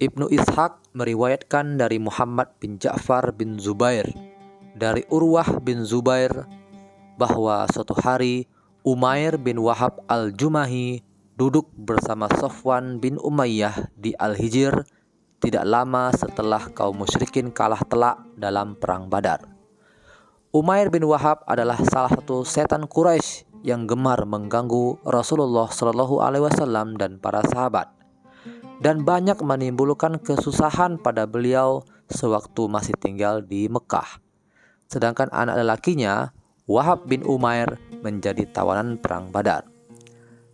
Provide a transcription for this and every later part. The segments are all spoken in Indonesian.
Ibnu Ishaq meriwayatkan dari Muhammad bin Ja'far bin Zubair dari Urwah bin Zubair bahwa suatu hari Umair bin Wahab al-Jumahi duduk bersama Safwan bin Umayyah di Al-Hijr tidak lama setelah kaum musyrikin kalah telak dalam perang Badar. Umair bin Wahab adalah salah satu setan Quraisy yang gemar mengganggu Rasulullah SAW dan para sahabat, dan banyak menimbulkan kesusahan pada beliau sewaktu masih tinggal di Mekah. Sedangkan anak lelakinya, Wahab bin Umair, menjadi tawanan perang Badar.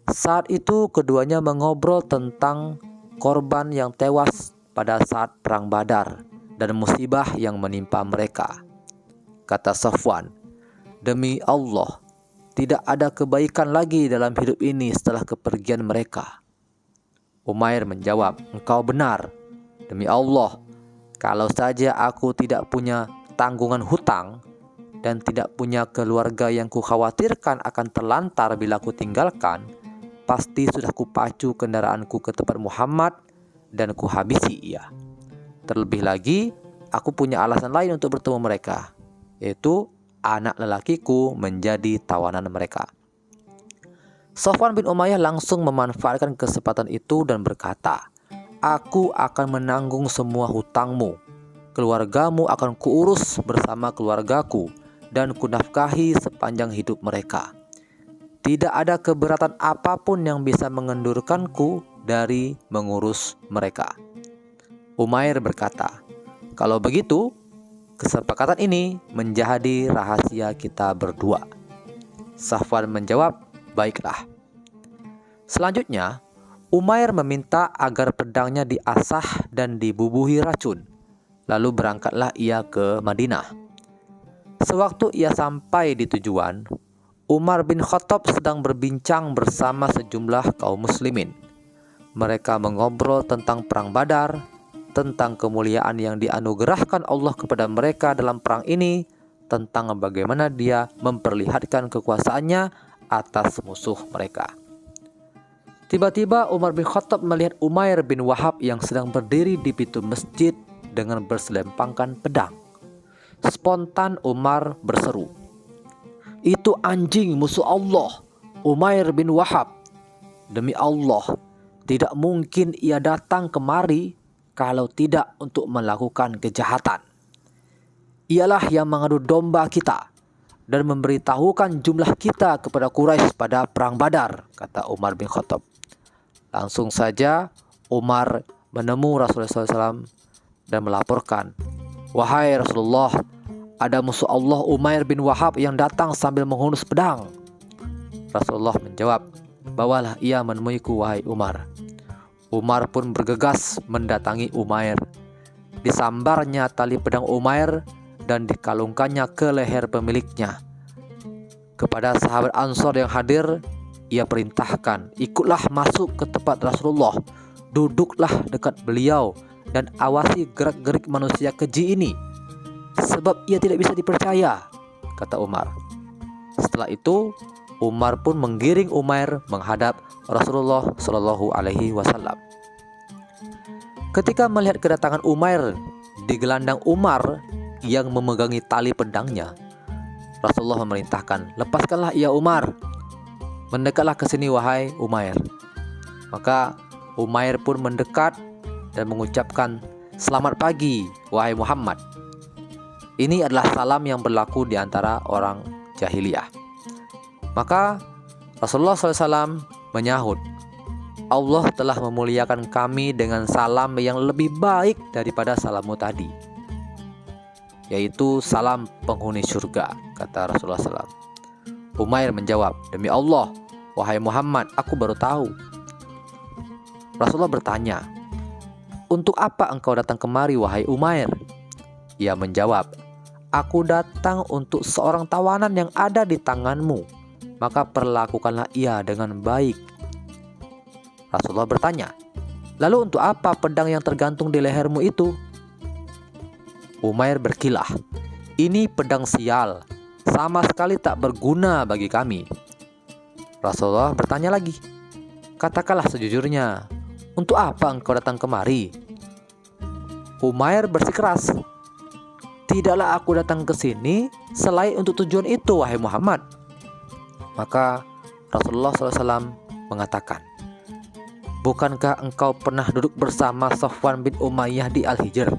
Saat itu keduanya mengobrol tentang korban yang tewas pada saat perang Badar dan musibah yang menimpa mereka. Kata Safwan, "Demi Allah, tidak ada kebaikan lagi dalam hidup ini setelah kepergian mereka." Umair menjawab, "Engkau benar. Demi Allah, kalau saja aku tidak punya tanggungan hutang dan tidak punya keluarga yang kukhawatirkan akan terlantar bila ku tinggalkan, pasti sudah kupacu kendaraanku ke tempat Muhammad dan kuhabisi ia. Terlebih lagi, aku punya alasan lain untuk bertemu mereka, yaitu anak lelakiku menjadi tawanan mereka." Safwan bin Umayyah langsung memanfaatkan kesempatan itu dan berkata, "Aku akan menanggung semua hutangmu. Keluargamu akan kuurus bersama keluargaku dan kunafkahi sepanjang hidup mereka. Tidak ada keberatan apapun yang bisa mengendurkanku dari mengurus mereka." Umair berkata, "Kalau begitu, kesepakatan ini menjadi rahasia kita berdua." Safwan menjawab, "Baiklah." Selanjutnya, Umair meminta agar pedangnya diasah dan dibubuhi racun. Lalu berangkatlah ia ke Madinah. Sewaktu ia sampai di tujuan, Umar bin Khattab sedang berbincang bersama sejumlah kaum muslimin. Mereka mengobrol tentang perang Badar, tentang kemuliaan yang dianugerahkan Allah kepada mereka dalam perang ini, tentang bagaimana dia memperlihatkan kekuasaannya atas musuh mereka. Tiba-tiba Umar bin Khattab melihat Umair bin Wahab yang sedang berdiri di pintu masjid dengan berselempangkan pedang. Spontan Umar berseru, "Itu anjing musuh Allah, Umair bin Wahab. Demi Allah, tidak mungkin ia datang kemari kalau tidak untuk melakukan kejahatan. Ialah yang mengadu domba kita dan memberitahukan jumlah kita kepada Quraisy pada perang Badar," kata Umar bin Khattab. Langsung saja Umar menemui Rasulullah SAW dan melaporkan, "Wahai Rasulullah, ada musuh Allah Umair bin Wahab yang datang sambil menghunus pedang." Rasulullah menjawab, "Bawalah ia menemuiku, wahai Umar." Umar pun bergegas mendatangi Umair. Disambarnya tali pedang Umair dan dikalungkannya ke leher pemiliknya. Kepada sahabat Ansor yang hadir, ia perintahkan, "Ikutlah masuk ke tempat Rasulullah, duduklah dekat beliau dan awasi gerak-gerik manusia keji ini, sebab ia tidak bisa dipercaya," kata Umar. Setelah itu, Umar pun menggiring Umair menghadap Rasulullah SAW. Ketika melihat kedatangan Umair di gelandang Umar yang memegangi tali pedangnya, Rasulullah memerintahkan, "Lepaskanlah ia Umar. Mendekatlah ke sini wahai Umair." Maka Umair pun mendekat dan mengucapkan, "Selamat pagi wahai Muhammad." Ini adalah salam yang berlaku di antara orang jahiliyah. Maka Rasulullah SAW menyahut, "Allah telah memuliakan kami dengan salam yang lebih baik daripada salammu tadi, yaitu salam penghuni surga," kata Rasulullah SAW. Umair menjawab, "Demi Allah, wahai Muhammad, aku baru tahu." Rasulullah bertanya, "Untuk apa engkau datang kemari, wahai Umair?" Ia menjawab, "Aku datang untuk seorang tawanan yang ada di tanganmu, maka perlakukanlah ia dengan baik." Rasulullah bertanya, "Lalu untuk apa pedang yang tergantung di lehermu itu?" Umair berkilah, "Ini pedang sial, sama sekali tak berguna bagi kami." Rasulullah bertanya lagi, katakanlah sejujurnya, untuk apa engkau datang kemari?" Umair bersikeras, "Tidaklah aku datang ke sini selain untuk tujuan itu, wahai Muhammad." Maka Rasulullah SAW mengatakan, "Bukankah engkau pernah duduk bersama Safwan bin Umayyah di Al-Hijr?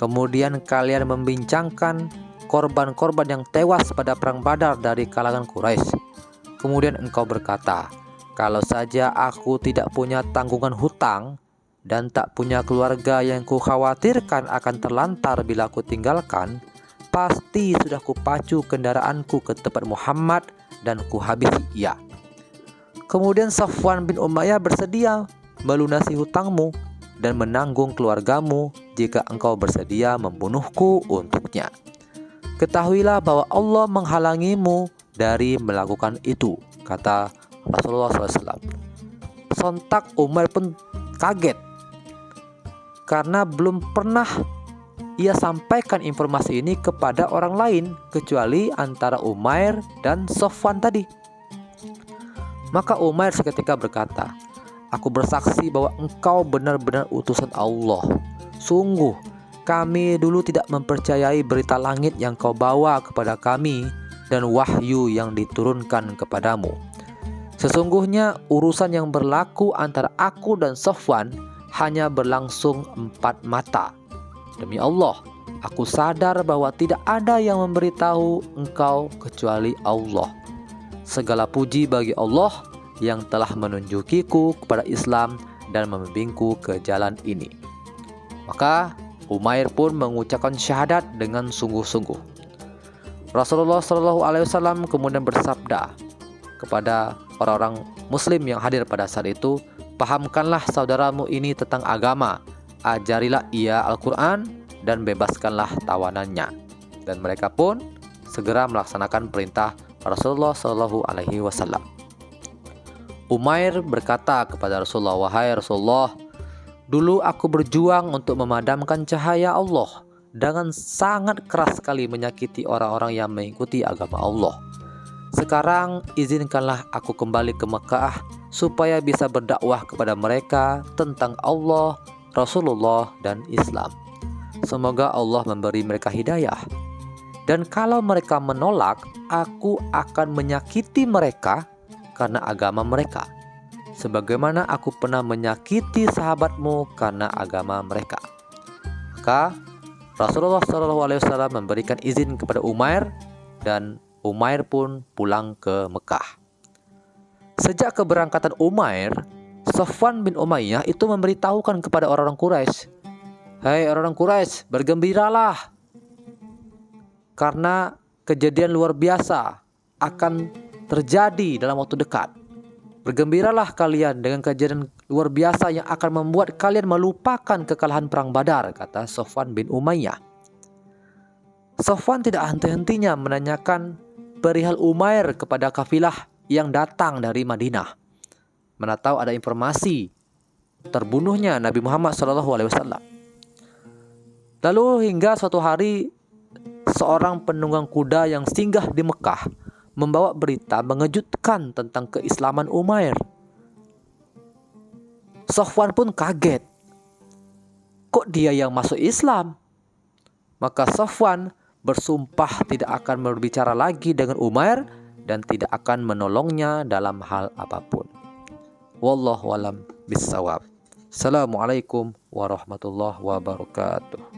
Kemudian kalian membincangkan korban-korban yang tewas pada perang Badar dari kalangan Quraisy. Kemudian engkau berkata, kalau saja aku tidak punya tanggungan hutang dan tak punya keluarga yang kukhawatirkan akan terlantar bila aku tinggalkan, pasti sudah kupacu kendaraanku ke tempat Muhammad dan kuhabisi ia. Kemudian Safwan bin Umayyah bersedia melunasi hutangmu dan menanggung keluargamu jika engkau bersedia membunuhku untuknya. Ketahuilah bahwa Allah menghalangimu dari melakukan itu," kata Rasulullah SAW. Sontak Umair pun kaget karena belum pernah ia sampaikan informasi ini kepada orang lain kecuali antara Umair dan Safwan tadi. Maka Umair seketika berkata, "Aku bersaksi bahwa engkau benar-benar utusan Allah. Sungguh kami dulu tidak mempercayai berita langit yang kau bawa kepada kami dan wahyu yang diturunkan kepadamu. Sesungguhnya urusan yang berlaku antara aku dan Safwan hanya berlangsung 4 mata. Demi Allah, aku sadar bahwa tidak ada yang memberitahu engkau kecuali Allah. Segala puji bagi Allah yang telah menunjukiku kepada Islam dan membimbingku ke jalan ini." Maka Umair pun mengucapkan syahadat dengan sungguh-sungguh. Rasulullah SAW kemudian bersabda kepada orang-orang Muslim yang hadir pada saat itu, "Pahamkanlah saudaramu ini tentang agama, ajarilah ia Al-Quran dan bebaskanlah tawanannya." Dan mereka pun segera melaksanakan perintah Rasulullah SAW. Umair berkata kepada Rasulullah, "Wahai Rasulullah, dulu aku berjuang untuk memadamkan cahaya Allah dengan sangat keras sekali menyakiti orang-orang yang mengikuti agama Allah. Sekarang izinkanlah aku kembali ke Mekah supaya bisa berdakwah kepada mereka tentang Allah, Rasulullah, dan Islam. Semoga Allah memberi mereka hidayah. Dan kalau mereka menolak, aku akan menyakiti mereka karena agama mereka, sebagaimana aku pernah menyakiti sahabatmu karena agama mereka." Maka Rasulullah SAW memberikan izin kepada Umair dan Umair pun pulang ke Mekah. Sejak keberangkatan Umair, Safwan bin Umayyah itu memberitahukan kepada orang-orang Quraisy, "Hai orang-orang Quraisy, bergembiralah karena kejadian luar biasa akan terjadi dalam waktu dekat. Bergembiralah kalian dengan kejadian luar biasa yang akan membuat kalian melupakan kekalahan perang Badar," kata Safwan bin Umayyah. Safwan tidak henti-hentinya menanyakan perihal Umair kepada kafilah yang datang dari Madinah, mana tahu ada informasi terbunuhnya Nabi Muhammad SAW. Lalu hingga suatu hari seorang penunggang kuda yang singgah di Mekah membawa berita mengejutkan tentang keislaman Umair. Safwan pun kaget. Kok dia yang masuk Islam? Maka Safwan bersumpah tidak akan berbicara lagi dengan Umair dan tidak akan menolongnya dalam hal apapun. Wallahu a'lam bishawab. Assalamualaikum warahmatullahi wabarakatuh.